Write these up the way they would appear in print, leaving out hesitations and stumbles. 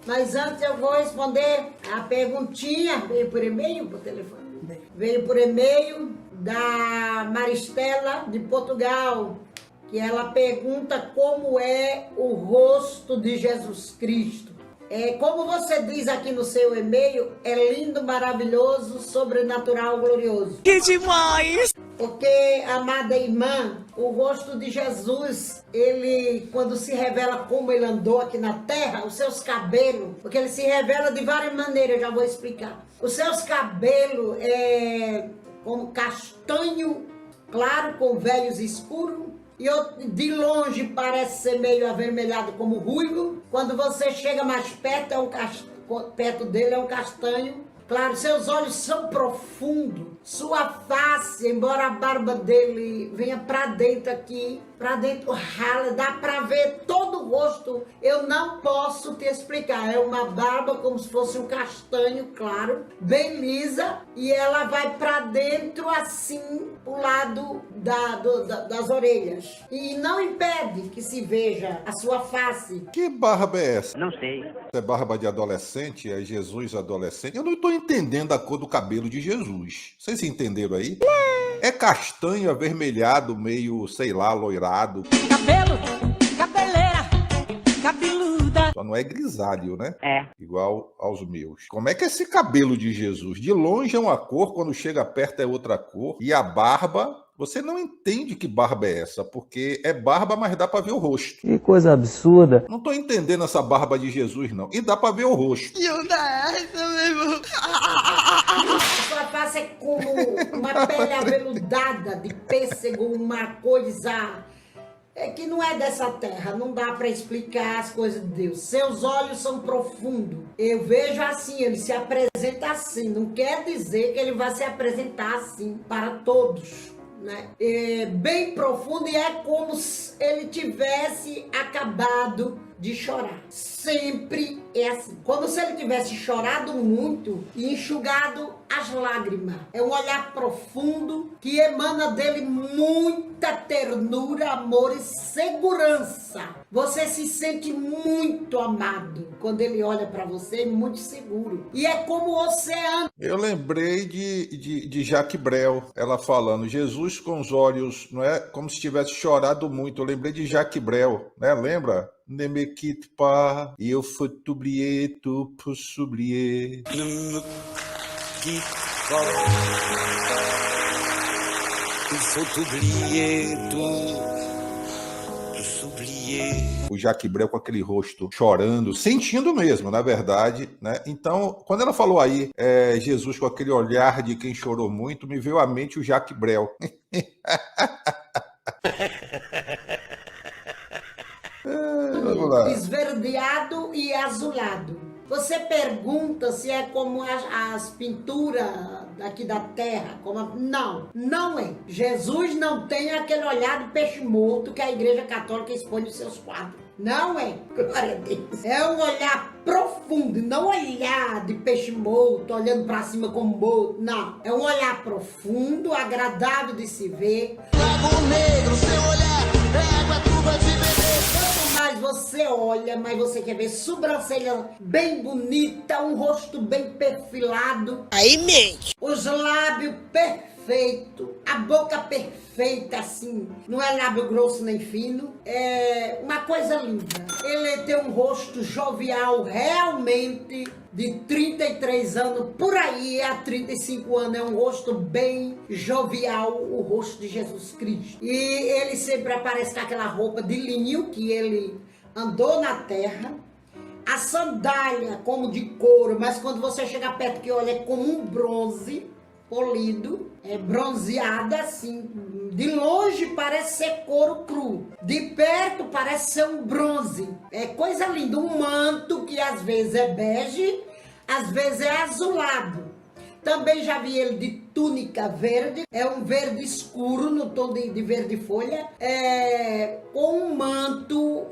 Mas antes eu vou responder a perguntinha. Veio por e-mail, por telefone? Veio por e-mail da Maristela de Portugal, que ela pergunta como é o rosto de Jesus Cristo. Como você diz aqui no seu e-mail, é lindo, maravilhoso, sobrenatural, glorioso. Que demais! Porque, amada irmã, o rosto de Jesus, ele, quando se revela como ele andou aqui na terra, os seus cabelos, porque ele se revela de várias maneiras, eu já vou explicar. Os seus cabelos é como castanho claro, com velhos escuros, e de longe parece ser meio avermelhado como ruivo. Quando você chega mais perto, perto dele é um castanho. Claro, seus olhos são profundos, sua face, embora a barba dele venha pra dentro aqui, pra dentro rala, dá pra ver todo o rosto. Eu não posso te explicar, é uma barba como se fosse um castanho, claro, bem lisa, e ela vai pra dentro assim, pro lado das orelhas. E não impede que se veja a sua face. Que barba é essa? Não sei. É barba de adolescente? É Jesus adolescente? Eu não estou entendendo a cor do cabelo de Jesus. Vocês entenderam aí? É castanho avermelhado, meio, sei lá, loirado. Cabelo, cabeleira, cabeluda. Só não é grisalho, né? É. Igual aos meus. Como é que é esse cabelo de Jesus? De longe é uma cor, quando chega perto é outra cor. E a barba... Você não entende que barba é essa, porque é barba, mas dá pra ver o rosto. Que coisa absurda. Não tô entendendo essa barba de Jesus, não. E dá pra ver o rosto. E onde é essa, meu irmão? A sua face é como uma pele aveludada de pêssego, uma coisa que não é dessa terra, não dá para explicar as coisas de Deus. Seus olhos são profundos. Eu vejo assim, ele se apresenta assim. Não quer dizer que ele vai se apresentar assim para todos, né? É bem profundo, e é como se ele tivesse acabado de chorar. Sempre é assim. Como se ele tivesse chorado muito e enxugado as lágrimas. É um olhar profundo que emana dele muita ternura, amor e segurança. Você se sente muito amado quando ele olha para você, muito seguro. E é como o oceano. Eu lembrei de Jacques Brel, ela falando, Jesus com os olhos, não é como se tivesse chorado muito. Eu lembrei de Jacques Brel, né? Lembra? Ne me quitte pas, il faut t'oublier tout pour s'oublier. Ne me quitte pas, il faut oublier tout pour s'oublier. O Jacques Brel com aquele rosto chorando, sentindo mesmo, na verdade, né? Então, quando ela falou aí, Jesus com aquele olhar de quem chorou muito, me veio à mente o Jacques Brel. Esverdeado e azulado. Você pergunta se é como as pinturas aqui da terra. Não, não é. Jesus não tem aquele olhar de peixe morto que a Igreja Católica expõe nos seus quadros. Não é. Glória a Deus. É um olhar profundo, não olhar de peixe morto, olhando para cima como morto. Não. É um olhar profundo, agradável de se ver. Lago negro, seu olhar, água turva de beber. Mas você olha, mas você quer ver sobrancelha bem bonita, um rosto bem perfilado. Aí mente. Os lábios perfeitos, a boca perfeita, assim. Não é lábio grosso nem fino. É uma coisa linda. Ele tem um rosto jovial, realmente, de 33 anos, por aí, há 35 anos. É um rosto bem jovial, o rosto de Jesus Cristo. E ele sempre aparece com aquela roupa de linho que ele andou na terra. A sandália como de couro, mas quando você chega perto que olha, é como um bronze polido, bronzeada assim. De longe parece ser couro cru, de perto parece ser um bronze. É coisa linda, um manto que às vezes é bege, às vezes é azulado. Também já vi ele de túnica verde, é um verde escuro, no tom de verde folha, com um manto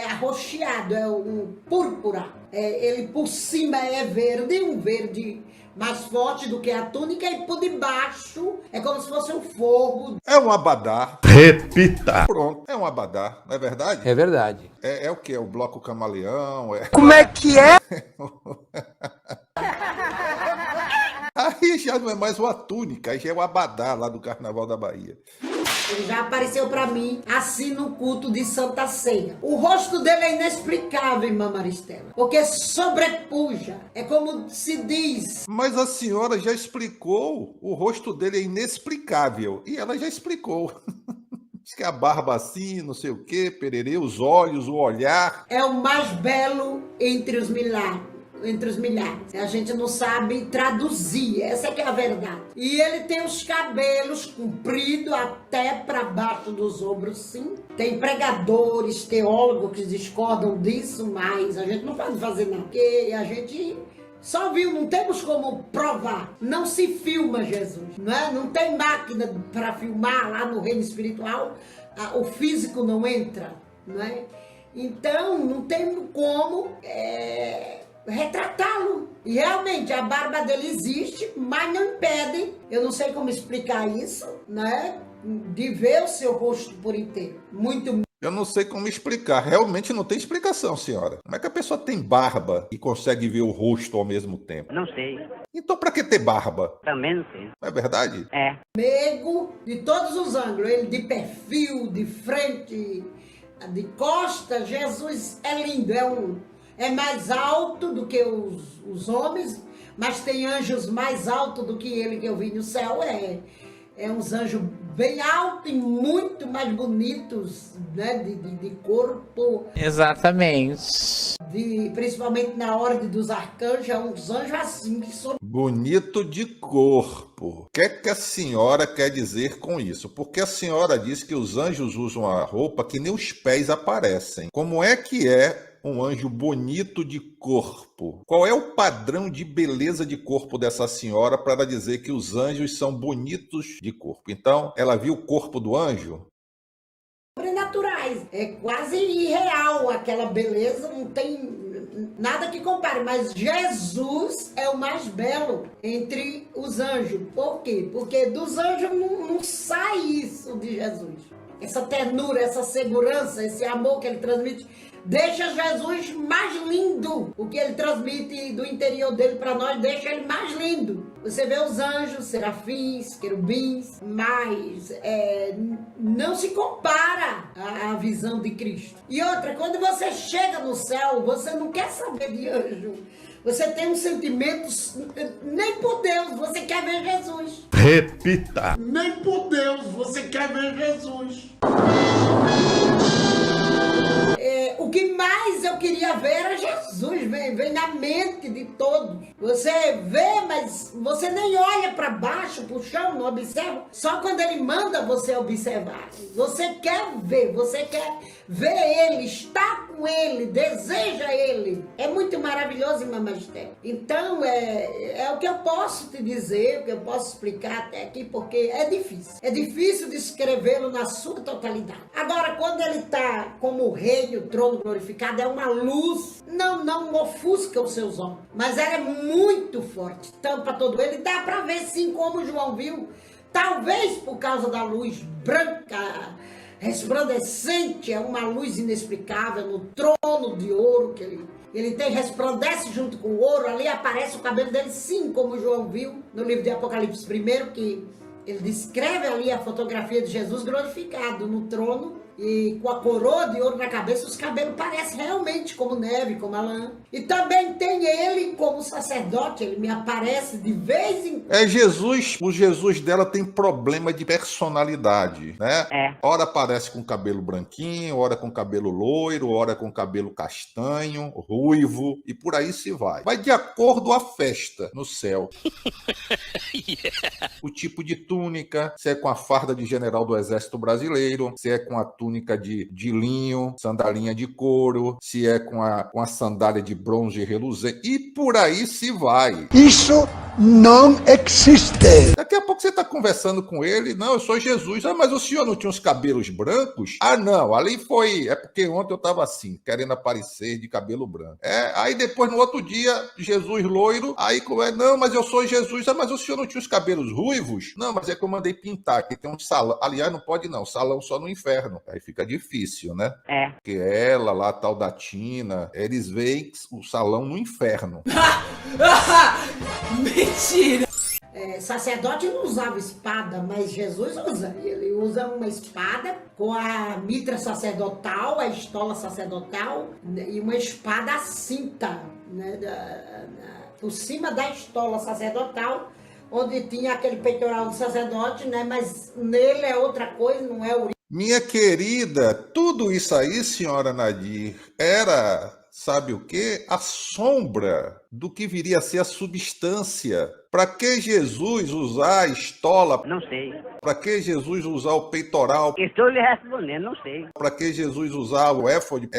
arroxeado, é um púrpura. Ele por cima é verde, um verde mais forte do que a túnica, e por debaixo é como se fosse um forro. É um abadá. Repita. Pronto, é um abadá, não é verdade? É verdade. É o quê? É o bloco camaleão? Como é que é? Aí já não é mais uma túnica, aí já é o abadá lá do Carnaval da Bahia. Ele já apareceu pra mim assim no culto de Santa Ceia. O rosto dele é inexplicável, irmã Maristela, porque sobrepuja. É como se diz. Mas a senhora já explicou, o rosto dele é inexplicável. E ela já explicou. Diz que a barba assim, não sei o quê, pererê, os olhos, o olhar. É o mais belo entre os milhares. A gente não sabe traduzir, essa é que é a verdade. E ele tem os cabelos compridos até para baixo dos ombros, sim. Tem pregadores, teólogos que discordam disso, mas a gente não pode fazer nada, porque a gente só viu, não temos como provar. Não se filma Jesus, não é? Não tem máquina para filmar lá no reino espiritual, o físico não entra, não é? Então, não tem como retratá-lo. E realmente a barba dele existe, mas não impede, eu não sei como explicar isso, né? De ver o seu rosto por inteiro. Muito. Eu não sei como explicar. Realmente não tem explicação, senhora. Como é que a pessoa tem barba e consegue ver o rosto ao mesmo tempo? Não sei. Então pra que ter barba? Também não sei. Não é verdade? É. Meigo de todos os ângulos. Ele de perfil, de frente, de costa. Jesus é lindo. É mais alto do que os homens, mas tem anjos mais altos do que ele que eu vi no céu. É uns anjos bem altos e muito mais bonitos, né? De corpo. Exatamente. Principalmente na ordem dos arcanjos, uns anjos assim que são. Bonito de corpo. O que é que a senhora quer dizer com isso? Porque a senhora diz que os anjos usam a roupa que nem os pés aparecem. Como é que é um anjo bonito de corpo? Qual é o padrão de beleza de corpo dessa senhora para ela dizer que os anjos são bonitos de corpo? Então, ela viu o corpo do anjo? Sobrenaturais. É quase irreal aquela beleza, não tem nada que compare. Mas Jesus é o mais belo entre os anjos. Por quê? Porque dos anjos não sai isso de Jesus. Essa ternura, essa segurança, esse amor que ele transmite, deixa Jesus mais lindo. O que ele transmite do interior dele para nós deixa ele mais lindo. Você vê os anjos, serafins, querubins, mas não se compara à visão de Cristo. E outra, quando você chega no céu, você não quer saber de anjo. Você tem um sentimento, nem por Deus, você quer ver Jesus. Repita. Nem por Deus, você quer ver Jesus. O que mais eu queria ver era Jesus, vem na mente de todos. Você vê, mas você nem olha para baixo, para o chão, não observa. Só quando ele manda você observar. Você quer ver ele, estar com ele, deseja ele. É muito maravilhoso, irmã Maristela. Então, é o que eu posso te dizer, o que eu posso explicar até aqui, porque é difícil. É difícil descrevê-lo na sua totalidade. Agora, quando ele está como rei, o trono glorificado, é uma luz, não ofusca os seus olhos, mas ela é muito forte, tampa todo ele, dá para ver sim como João viu, talvez por causa da luz branca, resplandecente, é uma luz inexplicável no trono de ouro que ele tem, resplandece junto com o ouro, ali aparece o cabelo dele, sim, como João viu no livro de Apocalipse 1, que ele descreve ali a fotografia de Jesus glorificado no trono e com a coroa de ouro na cabeça, os cabelos parecem realmente como neve, como a lã. E também tem ele como sacerdote, ele me aparece de vez em quando. Jesus, o Jesus dela tem problema de personalidade, né? Ora aparece com cabelo branquinho, ora com cabelo loiro, ora com cabelo castanho, ruivo, e por aí se vai. Vai de acordo à festa no céu. O tipo de túnica, se é com a farda de general do Exército Brasileiro, se é com a túnica de linho, sandalinha de couro, se é com a sandália de bronze reluzente, e por aí se vai. Isso não existe. Daqui a pouco você está conversando com ele, não, eu sou Jesus. Ah, mas o senhor não tinha uns cabelos brancos? Ah, não, ali foi, é porque ontem eu estava assim, querendo aparecer de cabelo branco. Aí depois no outro dia, Jesus loiro, aí não, mas eu sou Jesus. Ah, mas o senhor não tinha os cabelos ruivos? Não, mas é que eu mandei pintar, que tem um salão. Aliás, não pode não, salão só no inferno. Aí fica difícil, né? Porque ela lá, tal da Tina, eles veem o salão no inferno. Mentira! Sacerdote não usava espada, mas Jesus usa. Ele usa uma espada com a mitra sacerdotal, a estola sacerdotal e uma espada à cinta, né, por cima da estola sacerdotal, onde tinha aquele peitoral do sacerdote, né, mas nele é outra coisa, não é o... Minha querida, tudo isso aí, senhora Nadir, era, sabe o quê? A sombra do que viria a ser a substância. Para que Jesus usar a estola? Não sei. Para que Jesus usar o peitoral? Estou lhe respondendo, não sei. Para que Jesus usar o éfode?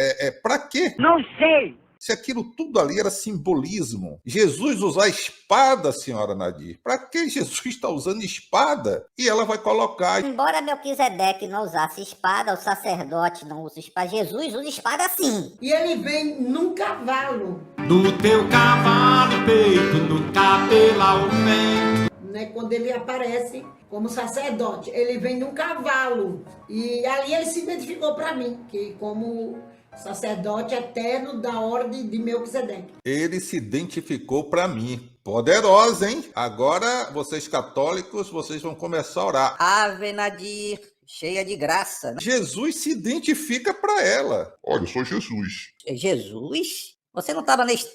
Para quê? Não sei. Se aquilo tudo ali era simbolismo. Jesus usar espada, senhora Nadir. Para que Jesus está usando espada? E ela vai colocar... Embora Melquisedeque não usasse espada, o sacerdote não usa espada, Jesus usa espada sim. E ele vem num cavalo. No teu cavalo peito, no cabelo ao vento. Né, quando ele aparece como sacerdote, ele vem num cavalo. E ali ele se identificou para mim, que como... sacerdote eterno da ordem de Melquisedeque. Ele se identificou para mim. Poderosa, hein? Agora, vocês católicos, vocês vão começar a orar. Ave Nadir, cheia de graça. Jesus se identifica para ela. Olha, eu sou Jesus. Jesus? Você não estava nesse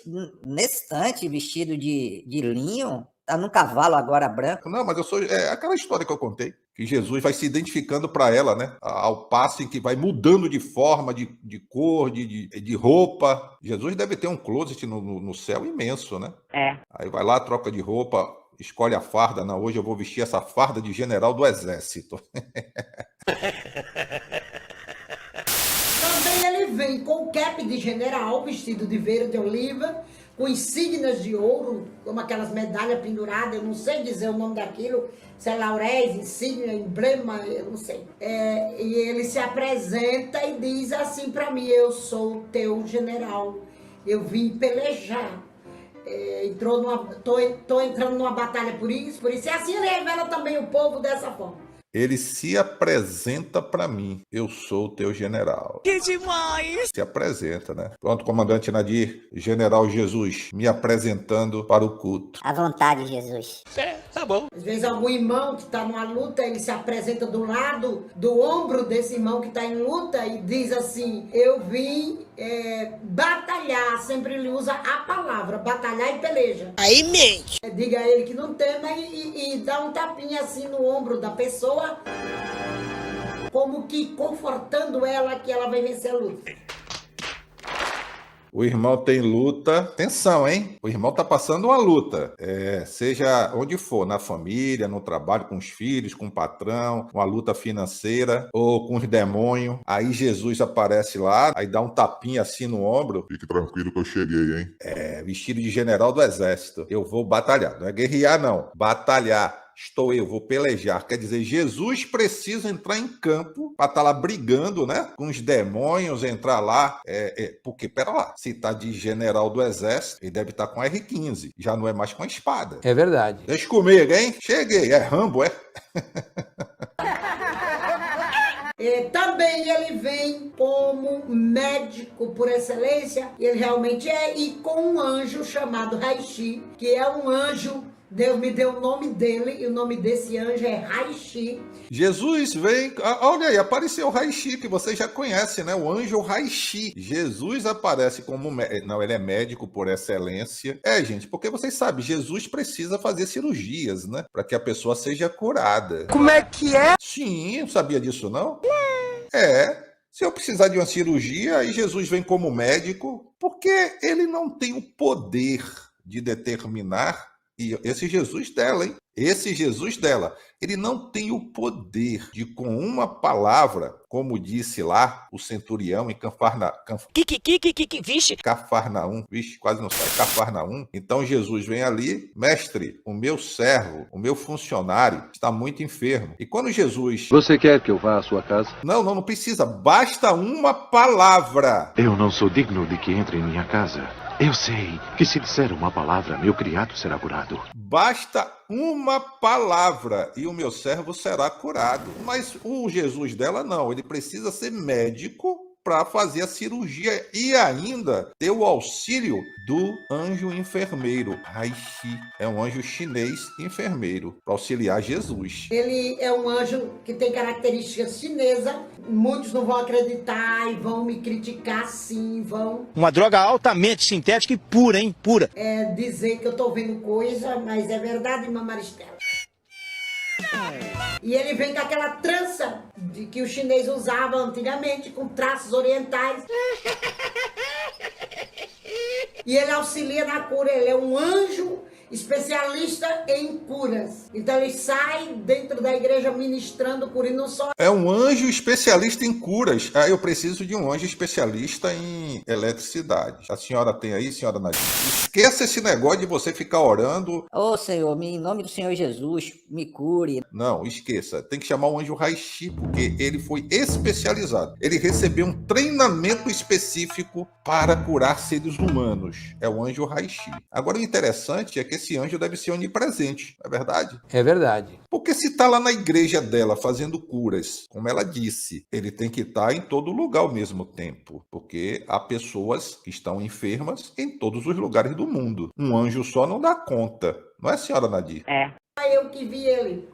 instante vestido de linho? Tá num cavalo agora branco? Não, mas eu sou... É aquela história que eu contei. Que Jesus vai se identificando para ela, né? Ao passo em que vai mudando de forma, de cor, de roupa. Jesus deve ter um closet no céu imenso, né? Aí vai lá, troca de roupa, escolhe a farda. Não, hoje eu vou vestir essa farda de general do exército. Também ele vem com o cap de general, vestido de verde oliva, com insígnias de ouro, como aquelas medalhas penduradas, eu não sei dizer o nome daquilo, se é lauréis, insígnia, emblema, eu não sei. E ele se apresenta e diz assim para mim: eu sou o teu general, eu vim pelejar. Tô entrando numa batalha por isso, e assim ele revela também o povo dessa forma. Ele se apresenta para mim. Eu sou o teu general. Que demais! Se apresenta, né? Pronto, comandante Nadir, general Jesus, me apresentando para o culto. À vontade, Jesus. Tá bom. Às vezes algum irmão que está numa luta, ele se apresenta do lado do ombro desse irmão que está em luta e diz assim: eu vim batalhar. Sempre ele usa a palavra, batalhar e peleja. Aí mente. Diga a ele que não tema e dá um tapinha assim no ombro da pessoa, como que confortando ela que ela vai vencer a luta. O irmão tem luta. Atenção, hein? O irmão tá passando uma luta. Seja onde for, na família, no trabalho, com os filhos, com o patrão, uma luta financeira ou com os demônios. Aí Jesus aparece lá, aí dá um tapinha assim no ombro. Fique tranquilo que eu cheguei, hein? Vestido de general do exército. Eu vou batalhar. Não é guerrear, não. Batalhar. Vou pelejar. Quer dizer, Jesus precisa entrar em campo para estar lá brigando, né? Com os demônios, entrar lá. Porque, pera lá, se tá de general do exército, ele deve estar com R15. Já não é mais com a espada. É verdade. Deixa comigo, hein? Cheguei. É Rambo, é? Também ele vem como médico por excelência, ele realmente e com um anjo chamado Raishi, que é um anjo. Deus me deu o nome dele, e o nome desse anjo é Raishi. Jesus vem, olha aí, apareceu o Raishi, que você já conhece, né? O anjo Raishi. Jesus aparece como, não, ele é médico por excelência. Gente, porque vocês sabem, Jesus precisa fazer cirurgias, né? Para que a pessoa seja curada. Como é que é? Sim, não sabia disso, não? Se eu precisar de uma cirurgia, aí Jesus vem como médico, porque ele não tem o poder de determinar. E esse Jesus dela, hein? Esse Jesus dela, ele não tem o poder de, com uma palavra, como disse lá o centurião em Cafarnaum, vixe, quase não sai, Cafarnaum. Então Jesus vem ali, mestre, o meu servo, o meu funcionário está muito enfermo. E quando Jesus... Você quer que eu vá à sua casa? Não precisa, basta uma palavra. Eu não sou digno de que entre em minha casa. Eu sei que se disser uma palavra, meu criado será curado. Basta uma palavra e o meu servo será curado. Mas o Jesus dela não, ele precisa ser médico para fazer a cirurgia e ainda ter o auxílio do anjo enfermeiro. Haishi é um anjo chinês enfermeiro para auxiliar Jesus. Ele é um anjo que tem características chinesas. Muitos não vão acreditar e vão me criticar, sim, vão. Uma droga altamente sintética e pura, hein? Pura. Dizer que eu tô vendo coisa, mas é verdade, irmã Maristela. E ele vem com aquela trança que o chinês usava antigamente, com traços orientais. E ele auxilia na cura, ele é um anjo especialista em curas. Então ele sai dentro da igreja ministrando cura e não só... É um anjo especialista em curas. Eu preciso de um anjo especialista em eletricidade. A senhora tem aí, senhora Nadir? Esqueça esse negócio de você ficar orando. Ô Senhor, em nome do Senhor Jesus, me cure. Não, esqueça. Tem que chamar o anjo Haishi, porque ele foi especializado. Ele recebeu um treinamento específico para curar seres humanos. É o anjo Haishi. Agora o interessante é que esse anjo deve ser onipresente, não é verdade? É verdade. Porque se está lá na igreja dela fazendo curas, como ela disse, ele tem que estar em todo lugar ao mesmo tempo, porque há pessoas que estão enfermas em todos os lugares do mundo. Um anjo só não dá conta, não é, senhora Nadir? É. Eu que vi ele.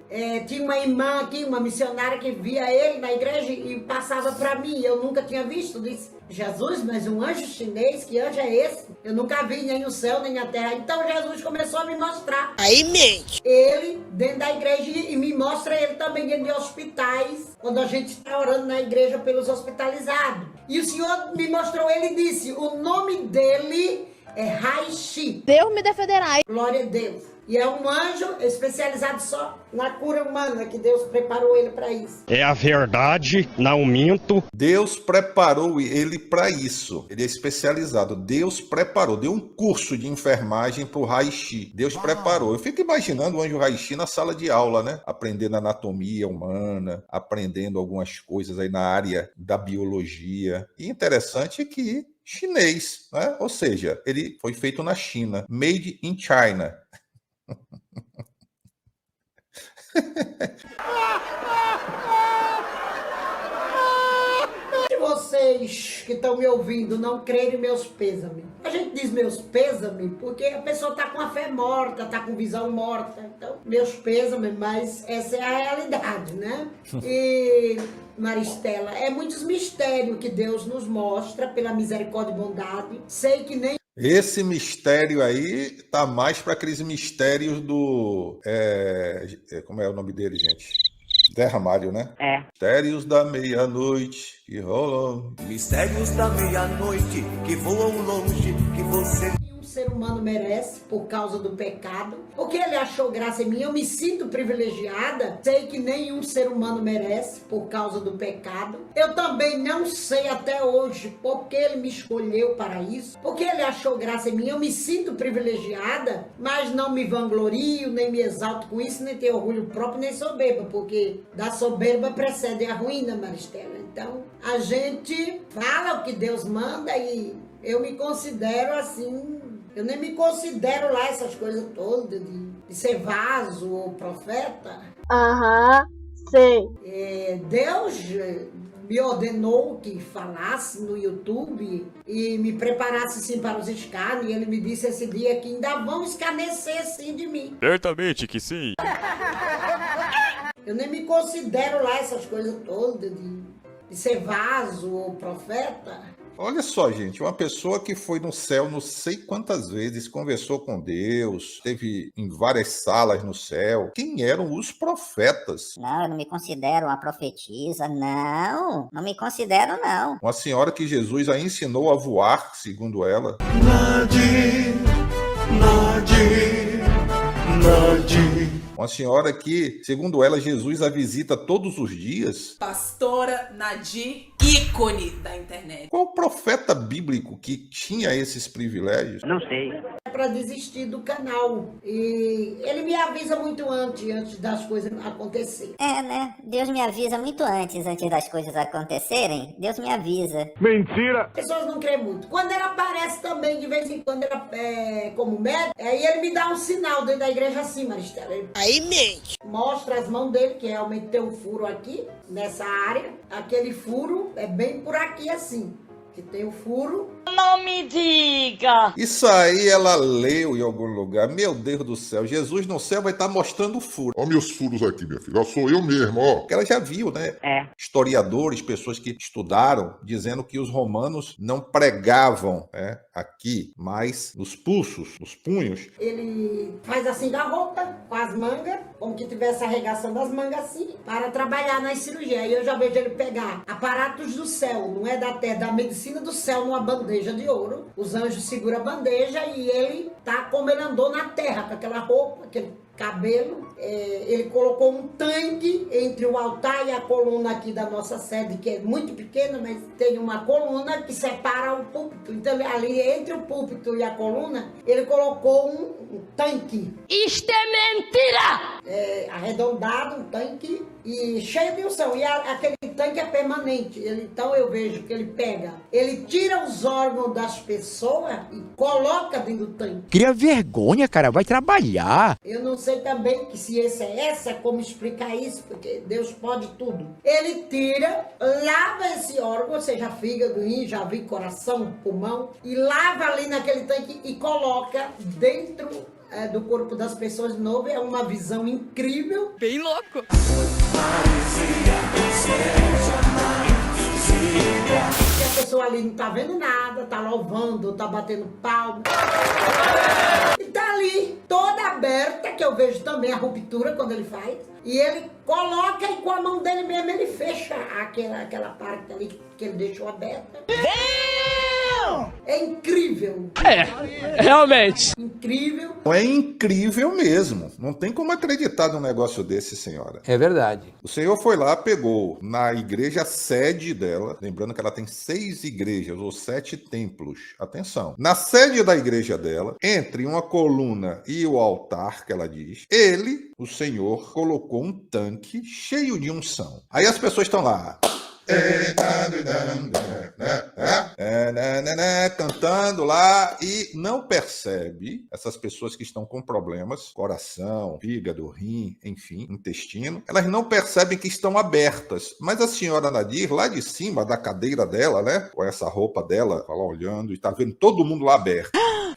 Tinha uma irmã aqui, uma missionária que via ele na igreja e passava para mim. Eu nunca tinha visto. Disse, Jesus, mas um anjo chinês? Que anjo é esse? Eu nunca vi nem no céu, nem na terra. Então Jesus começou a me mostrar. Aí mente. Ele dentro da igreja e me mostra ele também dentro de hospitais. Quando a gente está orando na igreja pelos hospitalizados. E o Senhor me mostrou ele e disse, o nome dele é Haishi. Deus me defenderá. Glória a Deus. E é um anjo especializado só na cura humana, que Deus preparou ele para isso. É a verdade, não minto. Deus preparou ele para isso. Ele é especializado. Deus preparou. Deu um curso de enfermagem para o Haishi. Deus preparou. Eu fico imaginando o anjo Haishi na sala de aula, né? Aprendendo anatomia humana, aprendendo algumas coisas aí na área da biologia. E interessante é que chinês, né? Ou seja, ele foi feito na China. Made in China. Se vocês que estão me ouvindo não crerem, meus pêsames. A gente diz meus pêsames porque a pessoa está com a fé morta, está com visão morta. Então, meus pêsames, mas essa é a realidade, né? E, Maristela, é muitos mistérios que Deus nos mostra pela misericórdia e bondade. Sei que nem esse mistério aí tá mais para aqueles mistérios do... como é o nome dele, gente? Zé Ramalho, né? É. Mistérios da meia-noite que rolam. Mistérios da meia-noite que voam longe, que você... um ser humano merece por causa do pecado. Porque ele achou graça em mim, eu me sinto privilegiada. Sei que nenhum ser humano merece por causa do pecado. Eu também não sei até hoje porque ele me escolheu para isso. Porque ele achou graça em mim, eu me sinto privilegiada, mas não me vanglorio, nem me exalto com isso, nem tenho orgulho próprio, nem soberba, porque da soberba precede a ruína, Maristela. Então, a gente fala o que Deus manda e eu me considero assim... Eu nem me considero lá essas coisas todas de ser vaso ou profeta. Sei. Deus me ordenou que falasse no YouTube e me preparasse sim para os escárnios. E ele me disse esse dia que ainda vão escarnecer sim de mim. Certamente que sim. Eu nem me considero lá essas coisas todas de ser vaso ou profeta. Olha só, gente, uma pessoa que foi no céu não sei quantas vezes, conversou com Deus, esteve em várias salas no céu. Quem eram os profetas? Não, eu não me considero uma profetisa, não me considero, não. Uma senhora que Jesus a ensinou a voar, segundo ela. Uma senhora que, segundo ela, Jesus a visita todos os dias. Pastora Nadir, ícone da internet. Qual profeta bíblico que tinha esses privilégios? Não sei. É para desistir do canal. E ele me avisa muito antes das coisas acontecerem. É, né? Deus me avisa muito antes das coisas acontecerem. Deus me avisa. Mentira! As pessoas não creem muito. Quando ele aparece também, de vez em quando, como médico, aí ele me dá um sinal dentro da igreja assim, Maristela. Aí mente. Mostra as mãos dele, que realmente tem um furo aqui, nessa área. Aquele furo é bem por aqui assim, que tem o furo. Não me diga! Isso aí ela leu em algum lugar. Meu Deus do céu, Jesus no céu vai estar mostrando o furo. Ó meus furos aqui, minha filha. Ó, sou eu mesmo, ó. Porque ela já viu, né? É. Historiadores, pessoas que estudaram, dizendo que os romanos não pregavam, né, aqui, mas nos pulsos, nos punhos. Ele faz assim da roupa, com as mangas, como que tivesse arregaçando as mangas assim, para trabalhar nas cirurgias. Aí eu já vejo ele pegar aparatos do céu, não é da terra, da medicina do céu, numa bandeja de ouro. Os anjos seguram a bandeja e ele tá como ele andou na terra, com aquela roupa, aquele cabelo. Ele colocou um tanque entre o altar e a coluna aqui da nossa sede, que é muito pequena, mas tem uma coluna que separa o púlpito. Então, ali entre o púlpito e a coluna, ele colocou um tanque. Isto é mentira! Arredondado, um tanque, e cheio de unção. E aquele tanque é permanente. Então, eu vejo que ele pega, ele tira os órgãos das pessoas e coloca dentro do tanque. Cria vergonha, cara. Vai trabalhar. Eu não sei também que se esse é essa, como explicar isso, porque Deus pode tudo. Ele tira, lava esse órgão, ou seja, fígado, rim, já vi coração, pulmão, e lava ali naquele tanque e coloca dentro do corpo das pessoas de novo. É uma visão incrível. Bem louco. Que a pessoa ali não tá vendo nada, tá louvando, tá batendo palma. E tá ali, toda aberta, que eu vejo também a ruptura quando ele faz. E ele coloca e com a mão dele mesmo ele fecha aquela parte ali que ele deixou aberta. É incrível. Realmente. Incrível. É incrível mesmo. Não tem como acreditar num negócio desse, senhora. É verdade. O Senhor foi lá, pegou na igreja sede dela, lembrando que ela tem 6 igrejas ou 7 templos. Atenção. Na sede da igreja dela, entre uma coluna e o altar, que ela diz, ele, o Senhor, colocou um tanque cheio de unção. Aí as pessoas estão lá, cantando lá, e não percebe, essas pessoas que estão com problemas, coração, fígado, rim, enfim, intestino, elas não percebem que estão abertas. Mas a senhora Nadir, lá de cima da cadeira dela, né, com essa roupa dela, lá olhando, e tá vendo todo mundo lá aberto,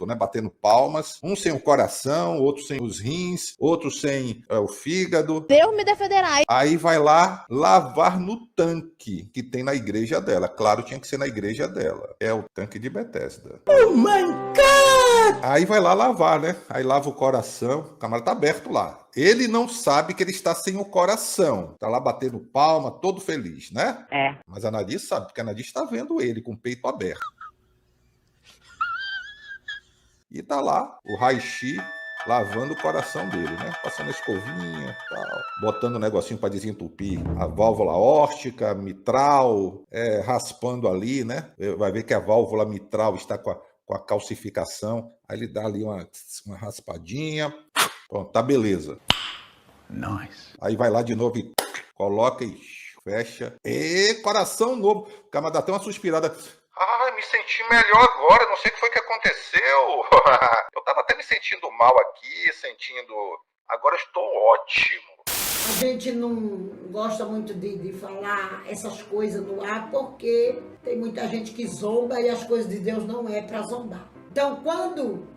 né, batendo palmas, um sem o coração, outro sem os rins, outro sem o fígado. Deus me defenderá. Aí vai lá lavar no tanque que tem na igreja dela. Claro, tinha que ser na igreja dela. É o tanque de Betesda. Oh my God! Aí vai lá lavar, né? Aí lava o coração. O camarada tá aberto lá. Ele não sabe que ele está sem o coração. Tá lá batendo palma, todo feliz, né? É. Mas a Nadir sabe, porque a Nadir está vendo ele com o peito aberto. E tá lá o Raishi lavando o coração dele, né? Passando a escovinha, tal, botando um negocinho para desentupir a válvula órtica, mitral, raspando ali, né? Vai ver que a válvula mitral está com a calcificação. Aí ele dá ali uma raspadinha. Pronto, tá beleza. Nice. Aí vai lá de novo e coloca e fecha. E coração novo. O cara dá até uma suspirada. Ai, me senti melhor agora, não sei o que foi que aconteceu. Eu tava até me sentindo mal aqui, agora estou ótimo. A gente não gosta muito de falar essas coisas no ar, porque tem muita gente que zomba e as coisas de Deus não é para zombar. Então, quando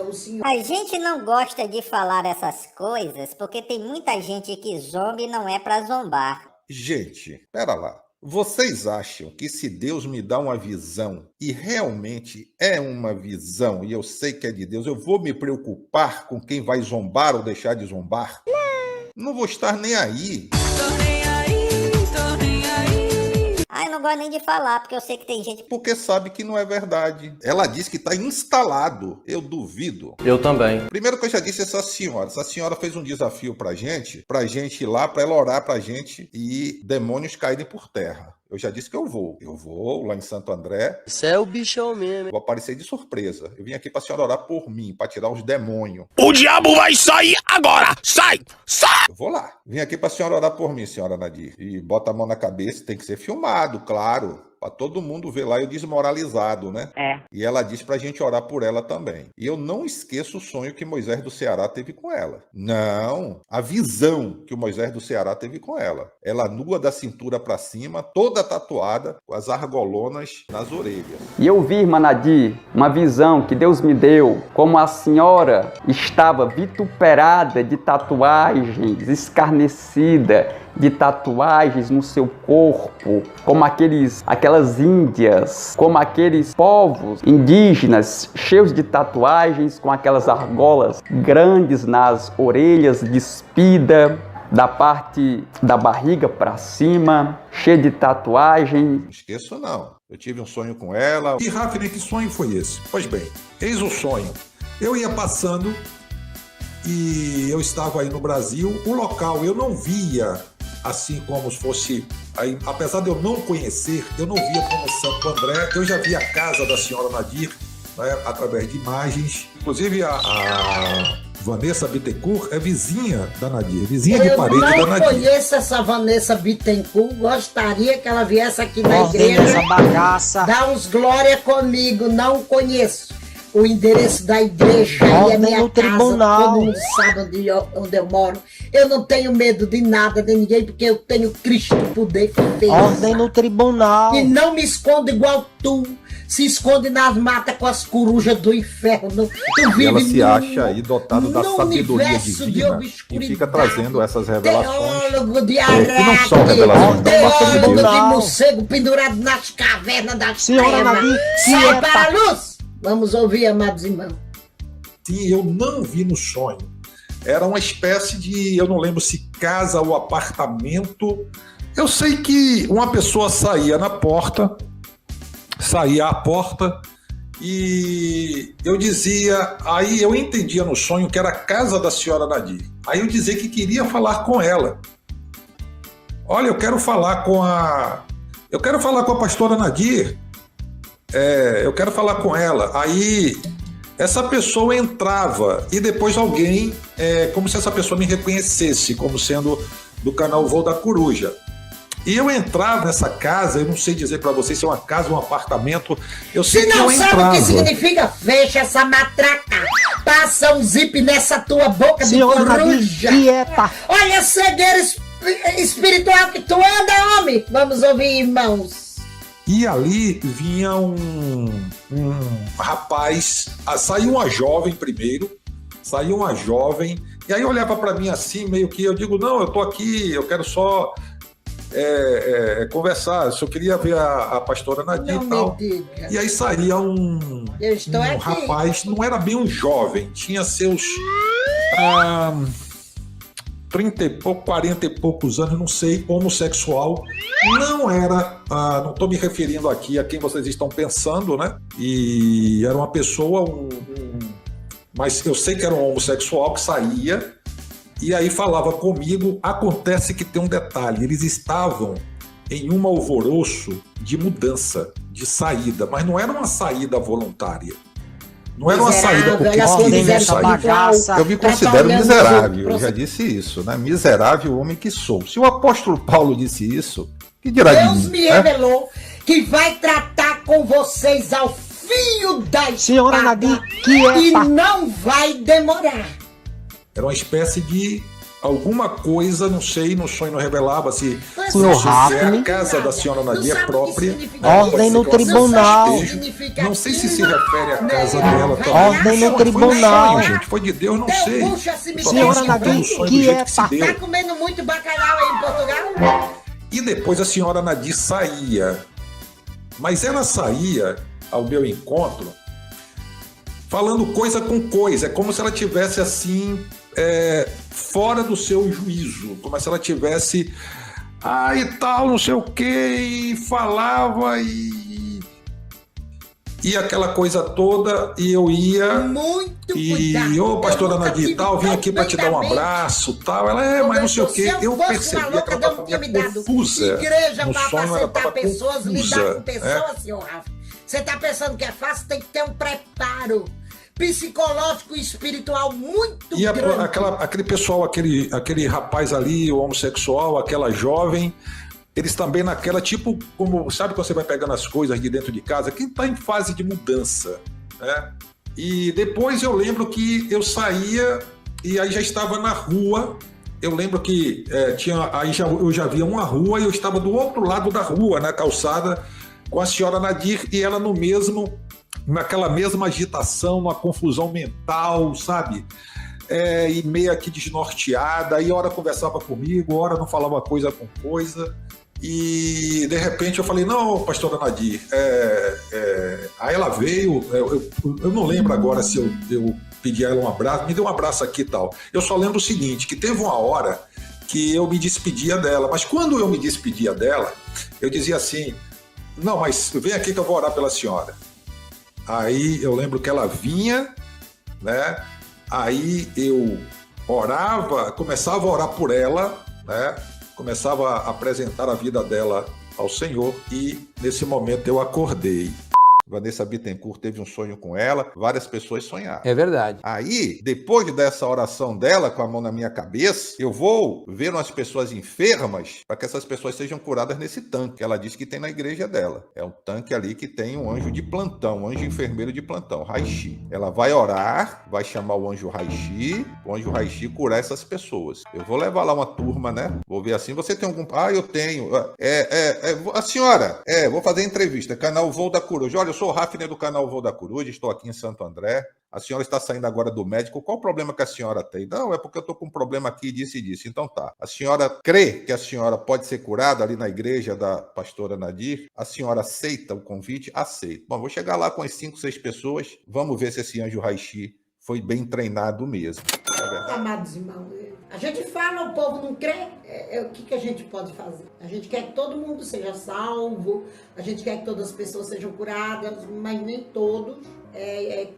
o Senhor... A gente não gosta de falar essas coisas porque tem muita gente que zomba e não é para zombar. Gente, pera lá. Vocês acham que se Deus me dá uma visão, e realmente é uma visão, e eu sei que é de Deus, eu vou me preocupar com quem vai zombar ou deixar de zombar? Não vou estar nem aí. Ah, eu não gosto nem de falar, porque eu sei que tem gente... Porque sabe que não é verdade. Ela diz que está instalado. Eu duvido. Eu também. Primeiro que eu já disse essa senhora fez um desafio pra gente ir lá, pra ela orar pra gente e demônios caírem por terra. Eu já disse que eu vou. Eu vou lá em Santo André. Você é o bichão mesmo. Vou aparecer de surpresa. Eu vim aqui pra senhora orar por mim, pra tirar os demônios. O diabo vai sair agora! Sai! Sai! Eu vou lá. Vim aqui pra senhora orar por mim, senhora Nadir. E bota a mão na cabeça, tem que ser filmado, claro. Pra todo mundo ver lá eu desmoralizado, né? É. E ela disse pra gente orar por ela também. E eu não esqueço o sonho que Moisés do Ceará teve com ela. Não, a visão que o Moisés do Ceará teve com ela. Ela nua da cintura pra cima, toda tatuada, com as argolonas nas orelhas. E eu vi, irmã Nadir, uma visão que Deus me deu, como a senhora estava vituperada de tatuagens, escarnecida de tatuagens no seu corpo, como aquelas índias, como aqueles povos indígenas cheios de tatuagens, com aquelas argolas grandes nas orelhas, despida, da parte da barriga para cima, cheia de tatuagem. Não esqueço não. Eu tive um sonho com ela. E Rafner, que sonho foi esse? Pois bem, eis o sonho. Eu ia passando e eu estava aí no Brasil. O local eu não via assim como se fosse, aí, apesar de eu não conhecer, eu não via como Santo André. Eu já vi a casa da senhora Nadir, né, através de imagens. Inclusive a Vanessa Bittencourt é vizinha da Nadir, vizinha de parede da Nadir. Eu não conheço essa Vanessa Bittencourt, gostaria que ela viesse aqui na igreja, essa bagaça, dar uns glória comigo, não conheço. O endereço da igreja e a minha casa, todo mundo sabe onde eu moro. Eu não tenho medo de nada, de ninguém, porque eu tenho Cristo por defesa. Ordem no tribunal. E não me escondo igual tu. Se esconde nas matas com as corujas do inferno. Tu vive ela se acha aí dotado da sabedoria divina de e fica trazendo essas revelações. Teólogo de que não são revelações. Teólogo de morcego pendurado nas cavernas das trevas. Sai para a luz! Vamos ouvir, amados irmãos. Sim, eu não vi no sonho. Era uma espécie de, eu não lembro se casa ou apartamento. Eu sei que uma pessoa saía à porta e eu dizia, aí eu entendia no sonho que era a casa da senhora Nadir. Aí eu dizia que queria falar com ela. Olha, eu quero falar com a pastora Nadir. Eu quero falar com ela. Aí essa pessoa entrava e depois alguém, como se essa pessoa me reconhecesse como sendo do canal Voo da Coruja. E eu entrava nessa casa, eu não sei dizer para vocês se é uma casa ou um apartamento, eu sei que eu entrava. Se não sabe o que significa, fecha essa matraca, passa um zip nessa tua boca de coruja. Olha a cegueira espiritual que tu anda, homem. Vamos ouvir, irmãos. E ali vinha um rapaz, saiu uma jovem primeiro, e aí olhava para mim assim, meio que, eu digo, não, eu tô aqui, eu quero só conversar, eu só queria ver a pastora Nadir e tal. E aí saía um rapaz, não era bem um jovem, tinha seus 30 e pouco, 40 e poucos anos, não sei, homossexual. Não era, não estou me referindo aqui a quem vocês estão pensando, né? E era uma pessoa, mas eu sei que era um homossexual que saía e aí falava comigo. Acontece que tem um detalhe, eles estavam em um alvoroço de mudança, de saída, mas não era uma saída voluntária. Não era uma saída porque queriam sair. Eu me considero miserável, eu já disse isso, né? Miserável homem que sou. Se o apóstolo Paulo disse isso, que dirá de mim? Deus me revelou que vai tratar com vocês ao fio da espada. Senhora Nadir, e não vai demorar. Era uma espécie de alguma coisa, não sei, no sonho não revelava se Rafner, a casa da senhora Nadir própria. Ordem no tribunal. Não sei se se refere à casa dela também. Ordem no tribunal. Foi um sonho, gente, foi de Deus, não sei. Senhora Nadir, tá comendo muito bacalhau aí em Portugal? E depois a senhora Nadir saía. Mas ela saía ao meu encontro falando coisa com coisa. É como se ela tivesse assim, fora do seu juízo. Como se ela tivesse Aí tal, não sei o que, e falava e aquela coisa toda, e eu ia. Muito e, ô, pastora Nadir, tal, vim aqui para te dar um abraço, tal. Ela, mas não sei o que. Eu percebi aquela família confusa. Igreja no para sonho ela apacentar estava pessoas, lidar com confusa, pessoas, senhor Rafa. Você tá pensando que é fácil? Tem que ter um preparo psicológico e espiritual muito e grande. Aquele pessoal, aquele rapaz ali, o homossexual, aquela jovem, eles também naquela, tipo, como, sabe quando você vai pegando as coisas de dentro de casa? Quem está em fase de mudança, né? E depois eu lembro que eu saía e aí já estava na rua. Eu lembro que eu já via uma rua e eu estava do outro lado da rua, na calçada, com a senhora Nadir e ela naquela mesma agitação, uma confusão mental, sabe? E meio que desnorteada, aí hora conversava comigo, hora não falava coisa com coisa, e de repente eu falei, não, pastora Nadir, aí ela veio, eu não lembro agora se eu pedi a ela um abraço, me deu um abraço aqui e tal. Eu só lembro o seguinte, que teve uma hora que eu me despedia dela, mas quando eu me despedia dela, eu dizia assim, não, mas vem aqui que eu vou orar pela senhora. Aí eu lembro que ela vinha, né? Aí eu orava, começava a orar por ela, né? Começava a apresentar a vida dela ao Senhor e nesse momento eu acordei. Vanessa Bittencourt teve um sonho com ela, várias pessoas sonharam. É verdade. Aí, depois dessa oração dela, com a mão na minha cabeça, eu vou ver umas pessoas enfermas para que essas pessoas sejam curadas nesse tanque. Ela disse que tem na igreja dela. É um tanque ali que tem um anjo de plantão, um anjo enfermeiro de plantão, Raishi. Ela vai orar, vai chamar o anjo Raishi curar essas pessoas. Eu vou levar lá uma turma, né? Vou ver assim, você tem algum... eu tenho. A senhora, vou fazer entrevista, canal Voo da Coruja. Olha, eu sou o Rafner do canal Voo da Coruja, estou aqui em Santo André. A senhora está saindo agora do médico. Qual o problema que a senhora tem? Não, é porque eu estou com um problema aqui, disse e disse. Então tá. A senhora crê que a senhora pode ser curada ali na igreja da pastora Nadir? A senhora aceita o convite? Aceita. Bom, vou chegar lá com as 5, 6 pessoas. Vamos ver se esse anjo Raishi foi bem treinado mesmo. Amados irmãos, a gente fala, o povo não crê, o que a gente pode fazer? A gente quer que todo mundo seja salvo, a gente quer que todas as pessoas sejam curadas, mas nem todos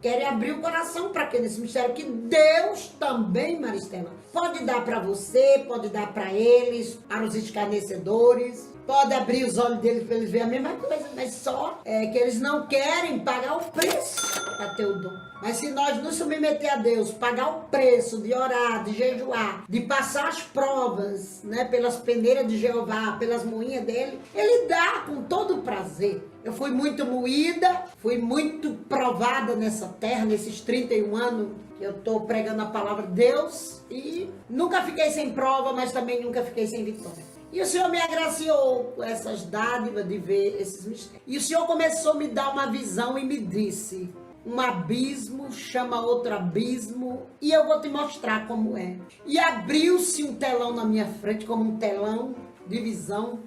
querem abrir o coração para aquele mistério que Deus também, Maristela, pode dar para você, pode dar para eles, para os escarnecedores, pode abrir os olhos deles para eles verem a mesma coisa, mas só que eles não querem pagar o preço para ter o dom. Mas se nós nos submeter a Deus, pagar o preço de orar, de jejuar, de passar as provas, né, pelas peneiras de Jeová, pelas moinhas dele, ele dá com todo prazer. Eu fui muito moída, fui muito provada nessa terra, nesses 31 anos que eu estou pregando a palavra de Deus, e nunca fiquei sem prova, mas também nunca fiquei sem vitória. E o Senhor me agraciou com essas dádivas de ver esses mistérios. E o Senhor começou a me dar uma visão e me disse: um abismo chama outro abismo e eu vou te mostrar como é. E abriu-se um telão na minha frente, como um telão de visão,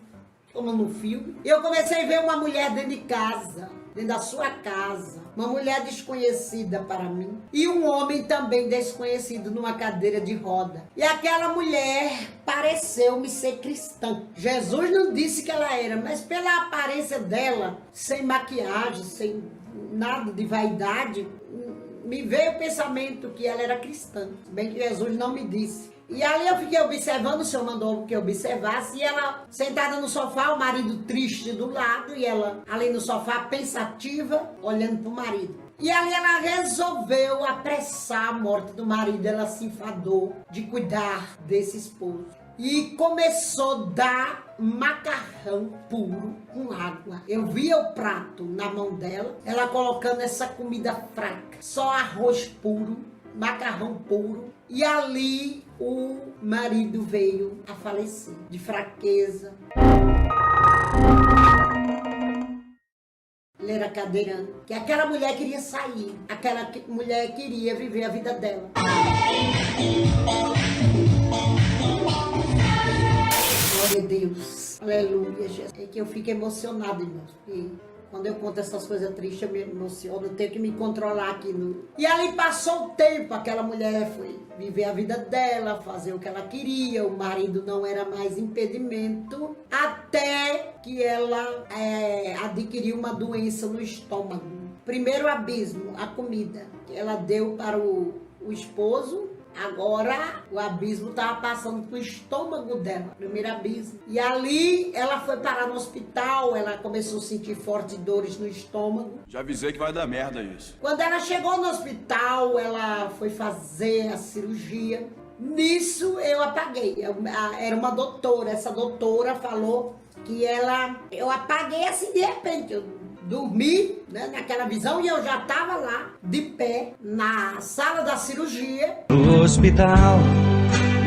como no filme. E eu comecei a ver uma mulher dentro de casa, dentro da sua casa. Uma mulher desconhecida para mim. E um homem também desconhecido numa cadeira de roda. E aquela mulher pareceu-me ser cristã. Jesus não disse que ela era, mas pela aparência dela, sem maquiagem, sem nada de vaidade, me veio o pensamento que ela era cristã. Bem que Jesus não me disse. E ali eu fiquei observando, o Senhor mandou que eu observasse, e ela sentada no sofá, o marido triste do lado, e ela ali no sofá pensativa, olhando para o marido. E ali ela resolveu apressar a morte do marido, ela se enfadou de cuidar desse esposo. E começou a dar macarrão puro com água. Eu via o prato na mão dela, ela colocando essa comida fraca, só arroz puro, macarrão puro. E ali o marido veio a falecer de fraqueza. Ele era cadeirante. Que aquela mulher queria sair. Aquela mulher queria viver a vida dela. Glória a Deus. Aleluia, Jesus. É que eu fico emocionada, irmãos. Porque Quando eu conto essas coisas tristes, eu me emociono, eu tenho que me controlar aqui. E ali passou o tempo, aquela mulher foi viver a vida dela, fazer o que ela queria, o marido não era mais impedimento, até que ela adquiriu uma doença no estômago. Primeiro abismo, a comida, que ela deu para o esposo. Agora o abismo estava passando pro estômago dela, primeiro abismo. E ali ela foi parar no hospital, ela começou a sentir fortes dores no estômago. Já avisei que vai dar merda isso. Quando ela chegou no hospital, ela foi fazer a cirurgia. Nisso eu apaguei. Era uma doutora, essa doutora falou que eu apaguei assim de repente. Eu dormi, né, naquela visão, e eu já estava lá, de pé, na sala da cirurgia. No hospital,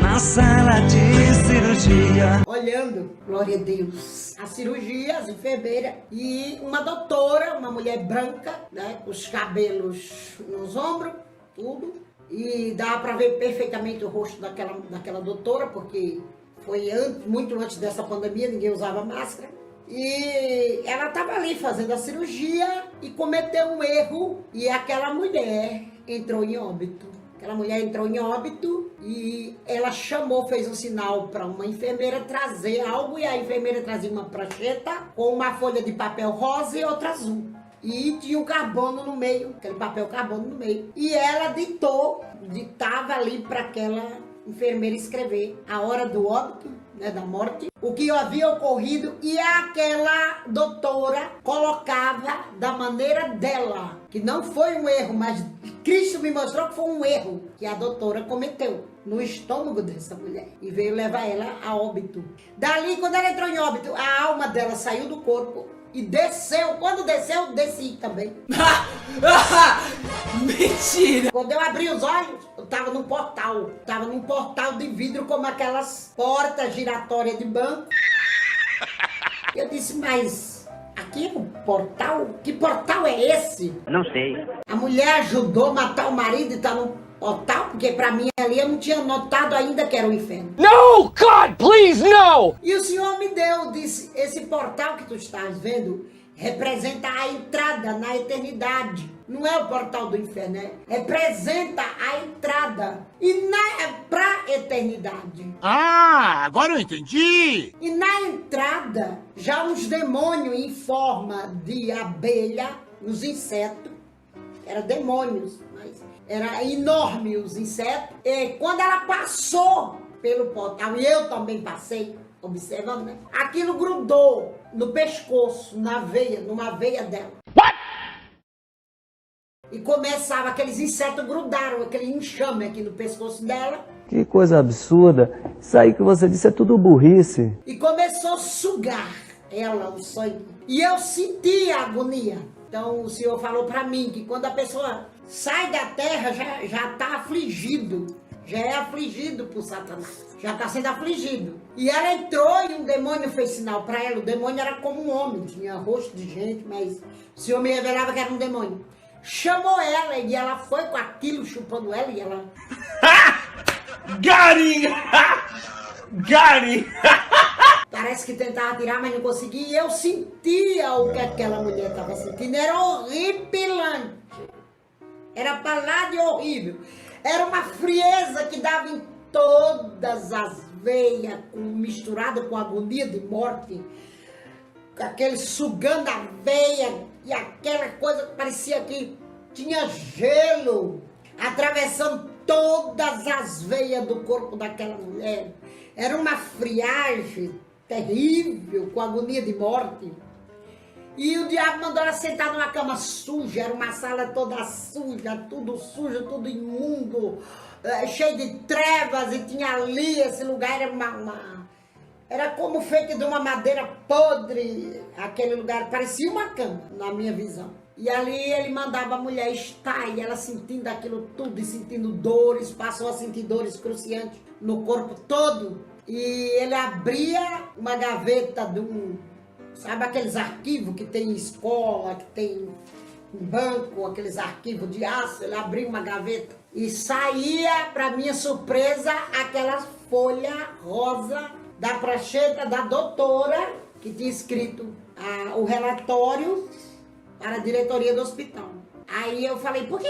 na sala de cirurgia. Olhando, glória a Deus, a cirurgia, as enfermeiras e uma doutora, uma mulher branca, né, com os cabelos nos ombros, tudo. E dava para ver perfeitamente o rosto daquela doutora, porque foi muito antes dessa pandemia, ninguém usava máscara. E ela estava ali fazendo a cirurgia e cometeu um erro e aquela mulher entrou em óbito. Aquela mulher entrou em óbito e ela fez um sinal para uma enfermeira trazer algo e a enfermeira trazia uma prancheta com uma folha de papel rosa e outra azul. E tinha um carbono no meio, aquele papel carbono no meio. E ela ditava ali para aquela enfermeira escrever a hora do óbito, né, da morte, o que havia ocorrido, e aquela doutora colocava da maneira dela, que não foi um erro, mas Cristo me mostrou que foi um erro que a doutora cometeu no estômago dessa mulher e veio levar ela a óbito. Dali, quando ela entrou em óbito, a alma dela saiu do corpo e desceu. Quando desceu, eu desci também. Mentira! Quando eu abri os olhos, eu tava num portal. Tava num portal de vidro como aquelas portas giratórias de banco. Eu disse, mas aqui é um portal? Que portal é esse? Não sei. A mulher ajudou a matar o marido e tá no portal? Porque pra mim ali eu não tinha notado ainda que era o inferno. No, God, please, no! E o Senhor me disse, esse portal que tu estás vendo representa a entrada na eternidade. Não é o portal do inferno, representa a entrada pra eternidade. Ah, agora eu entendi! E na entrada, já os demônios em forma de abelha, os insetos, eram demônios, mas era enorme os insetos. E quando ela passou pelo portal, e eu também passei, observando, né? Aquilo grudou no pescoço, numa veia dela. What? E começava, aqueles insetos grudaram, aquele enxame aqui no pescoço dela. Que coisa absurda. Isso aí que você disse é tudo burrice. E começou a sugar ela, o sangue. E eu senti a agonia. Então o Senhor falou para mim que quando a pessoa sai da terra, já está afligido. Já é afligido por Satanás. Já está sendo afligido. E ela entrou e um demônio fez sinal para ela. O demônio era como um homem, tinha rosto de gente, mas o Senhor me revelava que era um demônio. Chamou ela e ela foi com aquilo chupando ela e ela... Got it! Parece que tentava tirar, mas não conseguia. E eu sentia o que aquela mulher estava sentindo. Era horripilante. Era para lá de horrível. Era uma frieza que dava em todas as veias, misturada com agonia de morte. Aquele sugando a veia e aquela coisa que parecia que tinha gelo atravessando todas as veias do corpo daquela mulher. Era uma friagem terrível, com agonia de morte. E o diabo mandou ela sentar numa cama suja, era uma sala toda suja, tudo imundo, cheio de trevas, e tinha ali, esse lugar era como feito de uma madeira podre, aquele lugar, parecia uma cama, na minha visão. E ali ele mandava a mulher estar, e ela sentindo aquilo tudo, e sentindo dores, passou a sentir dores cruciantes no corpo todo, e ele abria uma gaveta de sabe aqueles arquivos que tem em escola, que tem em banco, aqueles arquivos de aço? Ele abriu uma gaveta e saía, para minha surpresa, aquela folha rosa da prancheta da doutora, que tinha escrito o relatório para a diretoria do hospital. Aí eu falei, por que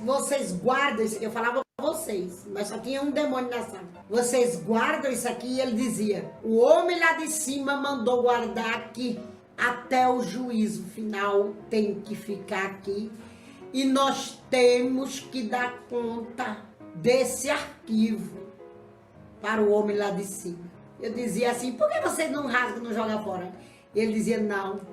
vocês guardam isso aqui? Eu falava vocês, mas só tinha um demônio na sala. Vocês guardam isso aqui? E ele dizia, o homem lá de cima mandou guardar aqui. Até o juízo final tem que ficar aqui. E nós temos que dar conta desse arquivo para o homem lá de cima. Eu dizia assim, por que você não rasga, não joga fora? E ele dizia,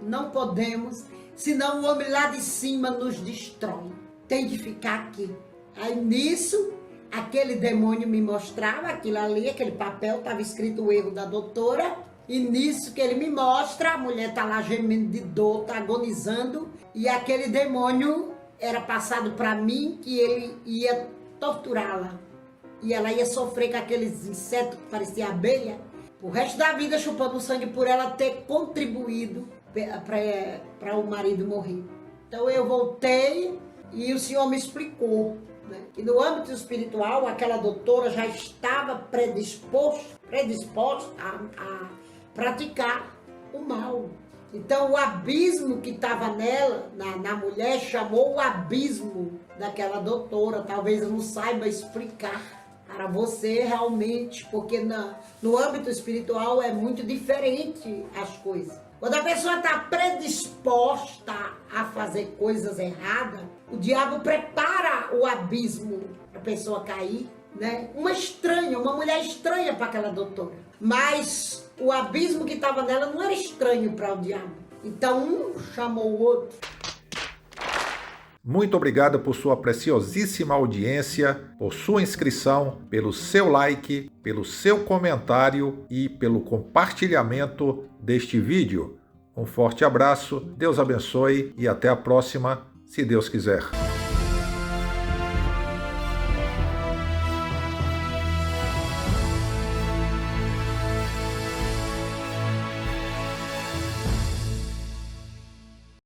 não podemos, senão o homem lá de cima nos destrói. Tem que ficar aqui. Aí nisso, aquele demônio me mostrava aquilo ali, aquele papel, estava escrito o erro da doutora. E nisso que ele me mostra, a mulher está lá gemendo de dor, está agonizando. E aquele demônio era passado para mim que ele ia torturá-la. E ela ia sofrer com aqueles insetos que pareciam abelha. O resto da vida chupando sangue por ela ter contribuído para o marido morrer. Então eu voltei e o senhor me explicou, né, que no âmbito espiritual aquela doutora já estava predisposta a praticar o mal. Então o abismo que estava nela, na mulher, chamou o abismo daquela doutora. Talvez eu não saiba explicar para você realmente, porque no âmbito espiritual é muito diferente as coisas. Quando a pessoa está predisposta a fazer coisas erradas, o diabo prepara o abismo para a pessoa cair, né? Uma mulher estranha para aquela doutora. Mas o abismo que estava nela não era estranho para o diabo. Então um chamou o outro. Muito obrigado por sua preciosíssima audiência, por sua inscrição, pelo seu like, pelo seu comentário e pelo compartilhamento deste vídeo. Um forte abraço, Deus abençoe e até a próxima, se Deus quiser.